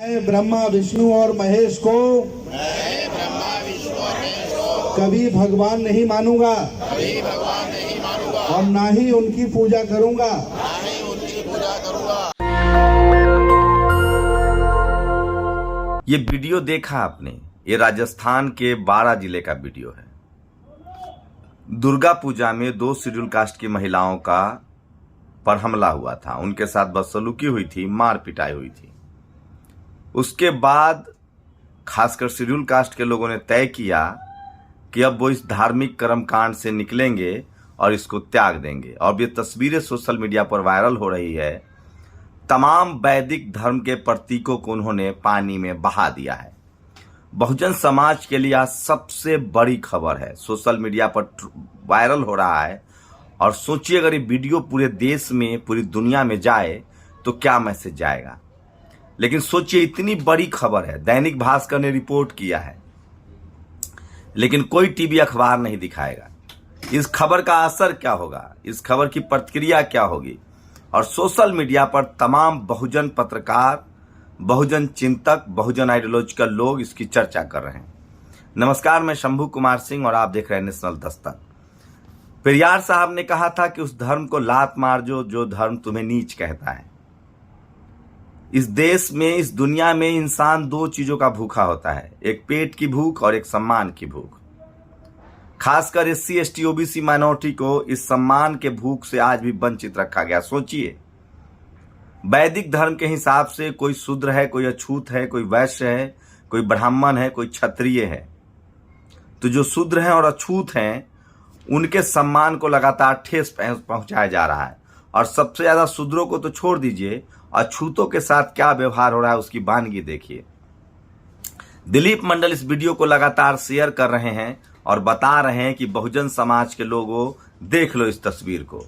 मैं ब्रह्मा विष्णु और महेश को कभी भगवान नहीं मानूंगा और ना ही उनकी पूजा करूंगा। ये वीडियो देखा आपने, ये राजस्थान के 12 जिले का वीडियो है। दुर्गा पूजा में 2 शेड्यूल कास्ट की महिलाओं का पर हमला हुआ था, उनके साथ बदसलूकी हुई थी, मार पिटाई हुई थी। उसके बाद खासकर शेड्यूल कास्ट के लोगों ने तय किया कि अब वो इस धार्मिक कर्मकांड से निकलेंगे और इसको त्याग देंगे। और ये तस्वीरें सोशल मीडिया पर वायरल हो रही है। तमाम वैदिक धर्म के प्रतीकों को उन्होंने पानी में बहा दिया है। बहुजन समाज के लिए आज सबसे बड़ी खबर है, सोशल मीडिया पर वायरल हो रहा है। और सोचिए अगर ये वीडियो पूरे देश में, पूरी दुनिया में जाए तो क्या मैसेज जाएगा। लेकिन सोचिए इतनी बड़ी खबर है, दैनिक भास्कर ने रिपोर्ट किया है, लेकिन कोई टीवी अखबार नहीं दिखाएगा। इस खबर का असर क्या होगा, इस खबर की प्रतिक्रिया क्या होगी। और सोशल मीडिया पर तमाम बहुजन पत्रकार, बहुजन चिंतक, बहुजन आइडियोलॉजिकल लोग इसकी चर्चा कर रहे हैं। नमस्कार, मैं शंभू कुमार सिंह और आप देख रहे हैं नेशनल दस्तक। पेरियार साहब ने कहा था कि उस धर्म को लात मार जो धर्म तुम्हें नीच कहता है। इस देश में, इस दुनिया में इंसान 2 चीजों का भूखा होता है, एक पेट की भूख और एक सम्मान की भूख। खासकर SC ST OBC माइनॉरिटी को इस सम्मान के भूख से आज भी वंचित रखा गया। सोचिए, वैदिक धर्म के हिसाब से कोई शूद्र है, कोई अछूत है, कोई वैश्य है, कोई ब्राह्मण है, कोई क्षत्रिय है। तो जो शूद्र हैं और अछूत हैं उनके सम्मान को लगातार ठेस पहुंचाया जा रहा है। और सबसे ज्यादा शूद्रों को तो छोड़ दीजिए, अछूतों के साथ क्या व्यवहार हो रहा है उसकी वानगी देखिए। दिलीप मंडल इस वीडियो को लगातार शेयर कर रहे हैं और बता रहे हैं कि बहुजन समाज के लोगों देख लो इस तस्वीर को।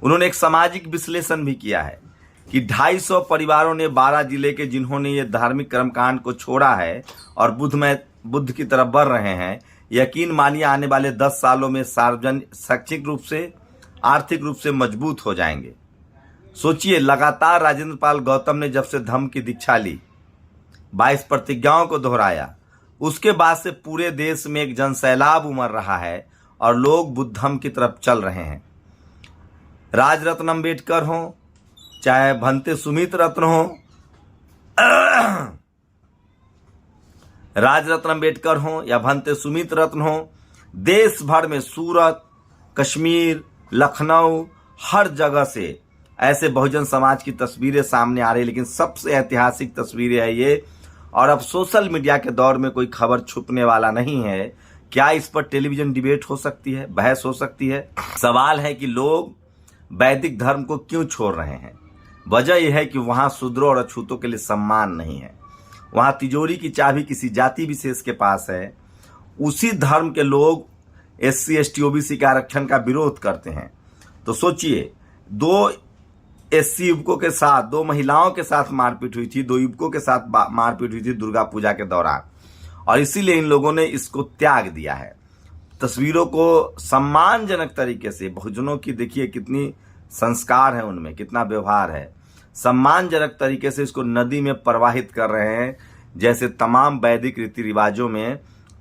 उन्होंने एक सामाजिक विश्लेषण भी किया है कि 250 परिवारों ने 12 जिले के जिन्होंने ये धार्मिक कर्मकांड को छोड़ा है और बुद्ध की तरफ बढ़ रहे हैं, यकीन मानिए आने वाले 10 सालों में सार्वजनिक, शैक्षिक रूप से, आर्थिक रूप से मजबूत हो जाएंगे। सोचिए, लगातार राजेंद्र पाल गौतम ने जब से धम्म की दीक्षा ली, 22 प्रतिज्ञाओं को दोहराया, उसके बाद से पूरे देश में एक जनसैलाब उमड़ रहा है और लोग बुद्धम की तरफ चल रहे हैं। राजरत्न अम्बेडकर हो, चाहे भंते सुमित रत्न हो, राजरत्न अम्बेडकर हो या भंते सुमित रत्न हो, देश भर में सूरत, कश्मीर, लखनऊ, हर जगह से ऐसे बहुजन समाज की तस्वीरें सामने आ रही। लेकिन सबसे ऐतिहासिक तस्वीरें है ये। और अब सोशल मीडिया के दौर में कोई खबर छुपने वाला नहीं है। क्या इस पर टेलीविजन डिबेट हो सकती है, बहस हो सकती है? सवाल है कि लोग वैदिक धर्म को क्यों छोड़ रहे हैं। वजह यह है कि वहां शूद्रों और अछूतों के लिए सम्मान नहीं है। वहां तिजोरी की चाबी किसी जाति विशेष के पास है। उसी धर्म के लोग SC ST OBC के आरक्षण का विरोध करते हैं। तो सोचिए, 2 SC युवकों के साथ, 2 महिलाओं के साथ मारपीट हुई थी, 2 युवकों के साथ मारपीट हुई थी दुर्गा पूजा के दौरान। और इसीलिए इन लोगों ने इसको त्याग दिया है। तस्वीरों को सम्मानजनक तरीके से, बहुजनों की देखिए कितनी संस्कार है उनमें, कितना व्यवहार है, सम्मानजनक तरीके से इसको नदी में प्रवाहित कर रहे हैं। जैसे तमाम वैदिक रीति रिवाजों में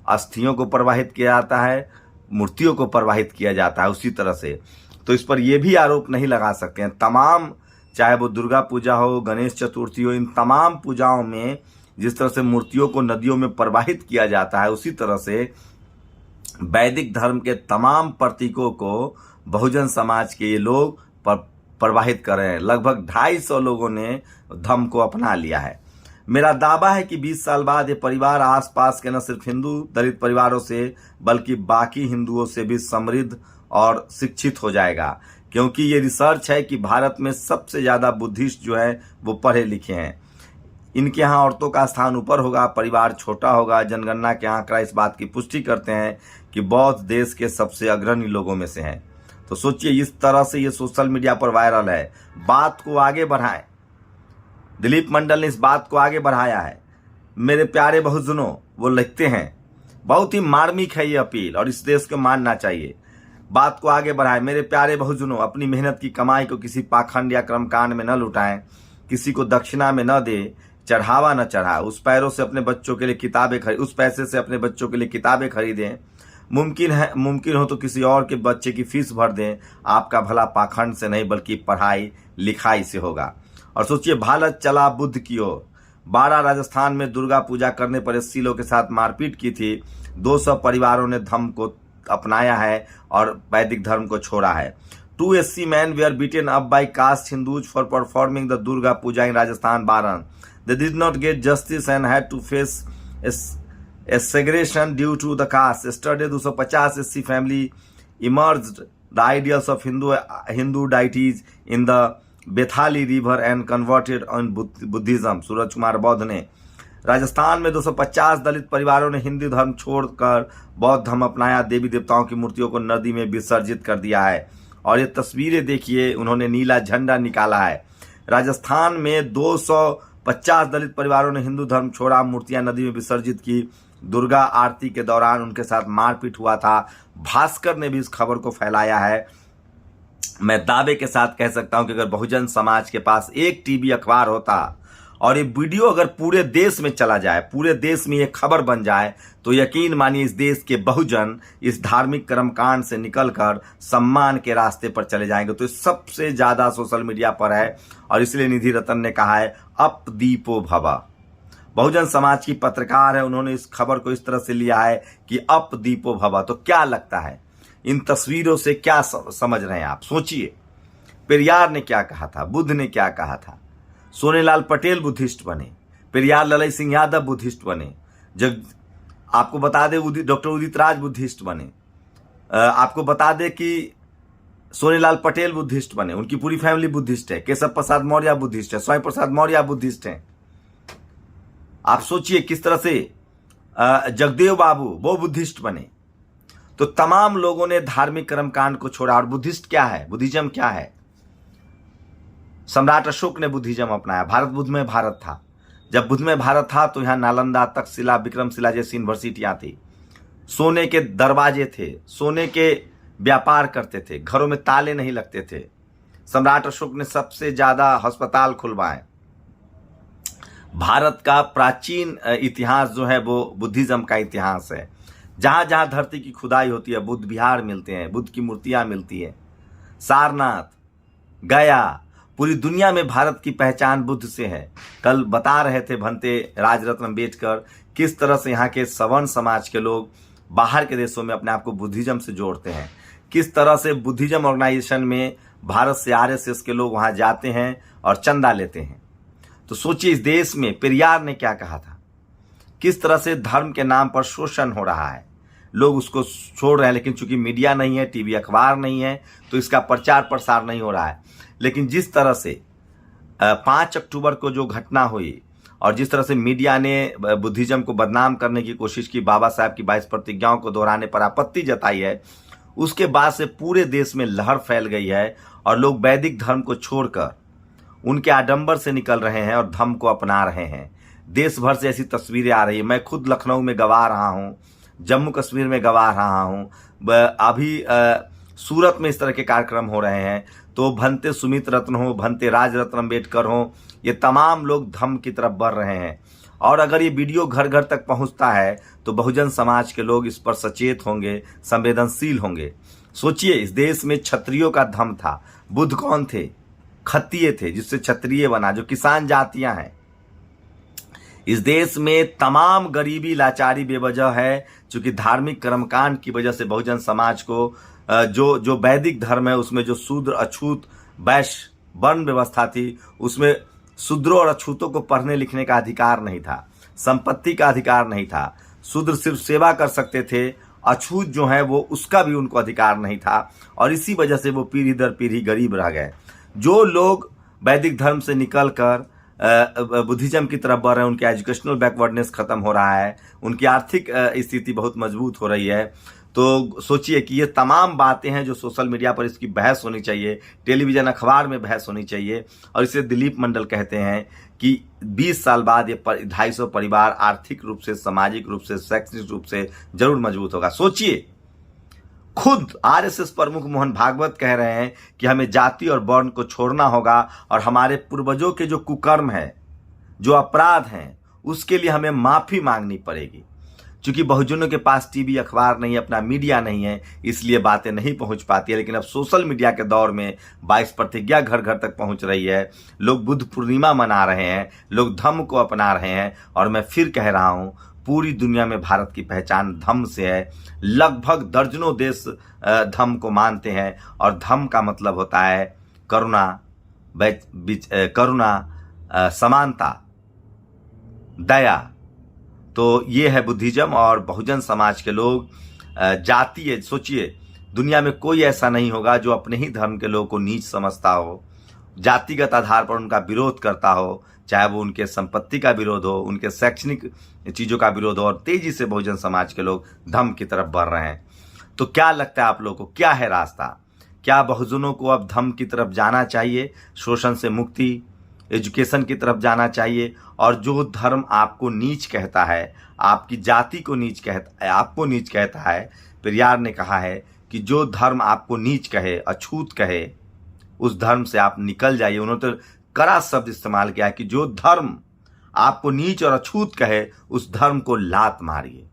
अस्थियों को प्रवाहित किया जाता है, मूर्तियों को प्रवाहित किया जाता है, उसी तरह से। तो इस पर यह भी आरोप नहीं लगा सकते हैं। तमाम, चाहे वो दुर्गा पूजा हो, गणेश चतुर्थी हो, इन तमाम पूजाओं में जिस तरह से मूर्तियों को नदियों में प्रवाहित किया जाता है, उसी तरह से वैदिक धर्म के तमाम प्रतीकों को बहुजन समाज के ये लोग प्रवाहित कर रहे हैं। लगभग 250 लोगों ने धम्म को अपना लिया है। मेरा दावा है कि 20 साल बाद ये परिवार आसपास के न सिर्फ हिंदू दलित परिवारों से बल्कि बाकी हिंदुओं से भी समृद्ध और शिक्षित हो जाएगा। क्योंकि ये रिसर्च है कि भारत में सबसे ज्यादा बुद्धिस्ट जो है वो पढ़े लिखे हैं। इनके यहाँ औरतों का स्थान ऊपर होगा, परिवार छोटा होगा। जनगणना के आंकड़ा इस बात की पुष्टि करते हैं कि बौद्ध देश के सबसे अग्रणी लोगों में से हैं। तो सोचिए, इस तरह से ये सोशल मीडिया पर वायरल है। बात को आगे बढ़ाएं। दिलीप मंडल ने इस बात को आगे बढ़ाया है। मेरे प्यारे बहुजनों, वो लिखते हैं, बहुत ही मार्मिक है ये अपील और इस देश को मानना चाहिए। बात को आगे बढ़ाएं। मेरे प्यारे बहुजनों, अपनी मेहनत की कमाई को किसी पाखंड या कर्मकांड में न लुटाएं, किसी को दक्षिणा में न दे, चढ़ावा न चढ़ाए, उस पैरों से अपने बच्चों के लिए किताबें खरीद, उस पैसे से अपने बच्चों के लिए किताबें खरीदें, मुमकिन हो तो किसी और के बच्चे की फीस भर दें। आपका भला पाखंड से नहीं बल्कि पढ़ाई लिखाई से होगा। और सोचिए, भारत चला बुद्ध की ओर। 12 राजस्थान में दुर्गा पूजा करने पर 80 लोगों के साथ मारपीट की थी। 200 परिवारों ने धर्म को अपनाया है और वैदिक धर्म को छोड़ा है। 2 SC men were beaten up by caste Hindus for performing the Durga Puja in Rajasthan Baran. They did not get justice and had to face a segregation due to the caste. Yesterday, 250 SC family emerged the ideals of Hindu deities in the Bethali river and converted on Buddhism. Suraj Kumar Bauddh ने राजस्थान में 250 दलित परिवारों ने हिंदू धर्म छोड़कर बौद्ध धर्म अपनाया। देवी देवताओं की मूर्तियों को नदी में विसर्जित कर दिया है। और ये तस्वीरें देखिए, उन्होंने नीला झंडा निकाला है। राजस्थान में 250 दलित परिवारों ने हिंदू धर्म छोड़ा, मूर्तियां नदी में विसर्जित की। दुर्गा आरती के दौरान उनके साथ मारपीट हुआ था। भास्कर ने भी इस खबर को फैलाया है। मैं दावे के साथ कह सकता हूं कि अगर बहुजन समाज के पास एक टीवी अखबार होता और ये वीडियो अगर पूरे देश में चला जाए, पूरे देश में ये खबर बन जाए, तो यकीन मानिए इस देश के बहुजन इस धार्मिक कर्मकांड से निकलकर सम्मान के रास्ते पर चले जाएंगे। तो सबसे ज्यादा सोशल मीडिया पर है और इसलिए निधि रतन ने कहा है अप दीपो भवा। बहुजन समाज की पत्रकार है, उन्होंने इस खबर को इस तरह से लिया है कि अप दीपो भवा। तो क्या लगता है इन तस्वीरों से क्या समझ रहे हैं आप? सोचिए, पेरियार ने क्या कहा था, बुद्ध ने क्या कहा था। सोनेलाल पटेल बुद्धिस्ट बने, पेरियार ललई सिंह यादव बुद्धिस्ट बने, जब आपको बता दें डॉक्टर उदित राज बुद्धिस्ट बने, आपको बता दें कि सोनेलाल पटेल बुद्धिस्ट बने, उनकी पूरी फैमिली बुद्धिस्ट है। केशव प्रसाद मौर्य बुद्धिस्ट है, स्वामी प्रसाद मौर्य बुद्धिस्ट हैं। आप सोचिए किस तरह से जगदेव बाबू वो बुद्धिस्ट बने। तो तमाम लोगों ने धार्मिक कर्मकांड को छोड़ा। और बुद्धिस्ट क्या है, बुद्धिज्म क्या है? सम्राट अशोक ने बुद्धिज्म अपनाया। भारत बुद्ध में भारत था। जब बुद्ध में भारत था तो यहां नालंदा, तक्षशिला, विक्रमशिला जैसी यूनिवर्सिटियां थी। सोने के दरवाजे थे, सोने के व्यापार करते थे, घरों में ताले नहीं लगते थे। सम्राट अशोक ने सबसे ज्यादा अस्पताल खुलवाए। भारत का प्राचीन इतिहास जो है वो बुद्धिज्म का इतिहास है। जहां जहां धरती की खुदाई होती है बुद्ध विहार मिलते हैं, बुद्ध की मूर्तियां मिलती हैं। सारनाथ, गया, पूरी दुनिया में भारत की पहचान बुद्ध से है। कल बता रहे थे भंते राजरत्न अम्बेडकर किस तरह से यहाँ के सवर्ण समाज के लोग बाहर के देशों में अपने आप को बुद्धिज्म से जोड़ते हैं, किस तरह से बुद्धिज्म ऑर्गेनाइजेशन में भारत से RSS के लोग वहां जाते हैं और चंदा लेते हैं। तो सोचिए इस देश में पेरियार ने क्या कहा था, किस तरह से धर्म के नाम पर शोषण हो रहा है। लोग उसको छोड़ रहे हैं, लेकिन चूंकि मीडिया नहीं है, टीवी अखबार नहीं है, तो इसका प्रचार प्रसार नहीं हो रहा है। लेकिन जिस तरह से 5 अक्टूबर को जो घटना हुई और जिस तरह से मीडिया ने बुद्धिज्म को बदनाम करने की कोशिश की, बाबा साहब की 22 प्रतिज्ञाओं को दोहराने पर आपत्ति जताई है, उसके बाद से पूरे देश में लहर फैल गई है और लोग वैदिक धर्म को छोड़कर उनके आडंबर से निकल रहे हैं और धर्म को अपना रहे हैं। देश भर से ऐसी तस्वीरें आ रही है। मैं खुद लखनऊ में गवा रहा हूँ, जम्मू कश्मीर में गवा रहा हूँ, अभी सूरत में इस तरह के कार्यक्रम हो रहे हैं। तो भंते सुमित रत्न हो, भंते राजरत्न अम्बेडकर हो, ये तमाम लोग धर्म की तरफ बढ़ रहे हैं। और अगर ये वीडियो घर घर तक पहुंचता है तो बहुजन समाज के लोग इस पर सचेत होंगे, संवेदनशील होंगे। सोचिए इस देश में क्षत्रियों का धर्म था। बुद्ध कौन थे? खत्तिय थे, जिससे क्षत्रिय बना, जो किसान जातियां हैं। इस देश में तमाम गरीबी लाचारी बेवजह है, क्योंकि धार्मिक कर्मकांड की वजह से बहुजन समाज को जो वैदिक धर्म है उसमें जो शूद्र अछूत वैश्य वर्ण व्यवस्था थी, उसमें शूद्रों और अछूतों को पढ़ने लिखने का अधिकार नहीं था, संपत्ति का अधिकार नहीं था। शूद्र सिर्फ सेवा कर सकते थे, अछूत जो है वो उसका भी उनको अधिकार नहीं था। और इसी वजह से वो पीढ़ी दर पीढ़ी गरीब रह गए। जो लोग वैदिक धर्म से निकलकर बुद्धिज्म की तरफ बढ़ रहे हैं, उनके एजुकेशनल बैकवर्डनेस खत्म हो रहा है, उनकी आर्थिक स्थिति बहुत मजबूत हो रही है। तो सोचिए कि ये तमाम बातें हैं जो सोशल मीडिया पर इसकी बहस होनी चाहिए, टेलीविजन अखबार में बहस होनी चाहिए। और इसे दिलीप मंडल कहते हैं कि 20 साल बाद ये 250 परिवार आर्थिक रूप से, सामाजिक रूप से, शैक्षणिक रूप से जरूर मजबूत होगा। सोचिए खुद RSS प्रमुख मोहन भागवत कह रहे हैं कि हमें जाति और वर्ण को छोड़ना होगा और हमारे पूर्वजों के जो कुकर्म है, जो अपराध हैं उसके लिए हमें माफी मांगनी पड़ेगी। क्योंकि बहुजनों के पास टीवी अखबार नहीं है, अपना मीडिया नहीं है, इसलिए बातें नहीं पहुंच पाती है। लेकिन अब सोशल मीडिया के दौर में 22 प्रतिज्ञा घर घर तक पहुंच रही है, लोग बुद्ध पूर्णिमा मना रहे हैं, लोग धम्म को अपना रहे हैं। और मैं फिर कह रहा हूं, पूरी दुनिया में भारत की पहचान धम्म से है। लगभग दर्जनों देश धम्म को मानते हैं और धम्म का मतलब होता है करुणा, समानता, दया। तो ये है बुद्धिज्म। और बहुजन समाज के लोग जातीय, सोचिए दुनिया में कोई ऐसा नहीं होगा जो अपने ही धर्म के लोगों को नीच समझता हो, जातिगत आधार पर उनका विरोध करता हो, चाहे वो उनके संपत्ति का विरोध हो, उनके शैक्षणिक चीज़ों का विरोध हो। और तेजी से बहुजन समाज के लोग धर्म की तरफ बढ़ रहे हैं। तो क्या लगता है आप लोगों को, क्या है रास्ता? क्या बहुजनों को अब धर्म की तरफ जाना चाहिए, शोषण से मुक्ति, एजुकेशन की तरफ जाना चाहिए? और जो धर्म आपको नीच कहता है, आपकी जाति को नीच कहता है, आपको नीच कहता है, पेरियार ने कहा है कि जो धर्म आपको नीच कहे, अछूत कहे, उस धर्म से आप निकल जाइए। उन्होंने तो कड़ा शब्द इस्तेमाल किया है कि जो धर्म आपको नीच और अछूत कहे, उस धर्म को लात मारिए।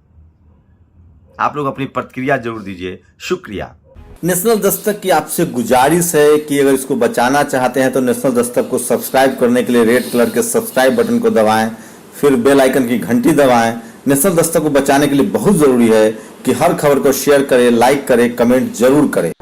आप लोग अपनी प्रतिक्रिया जरूर दीजिए। शुक्रिया। नेशनल दस्तक की आपसे गुजारिश है कि अगर इसको बचाना चाहते हैं तो नेशनल दस्तक को सब्सक्राइब करने के लिए रेड कलर के सब्सक्राइब बटन को दबाएं, फिर बेल आइकन की घंटी दबाएं। नेशनल दस्तक को बचाने के लिए बहुत जरूरी है कि हर खबर को शेयर करें, लाइक करें, कमेंट जरूर करें।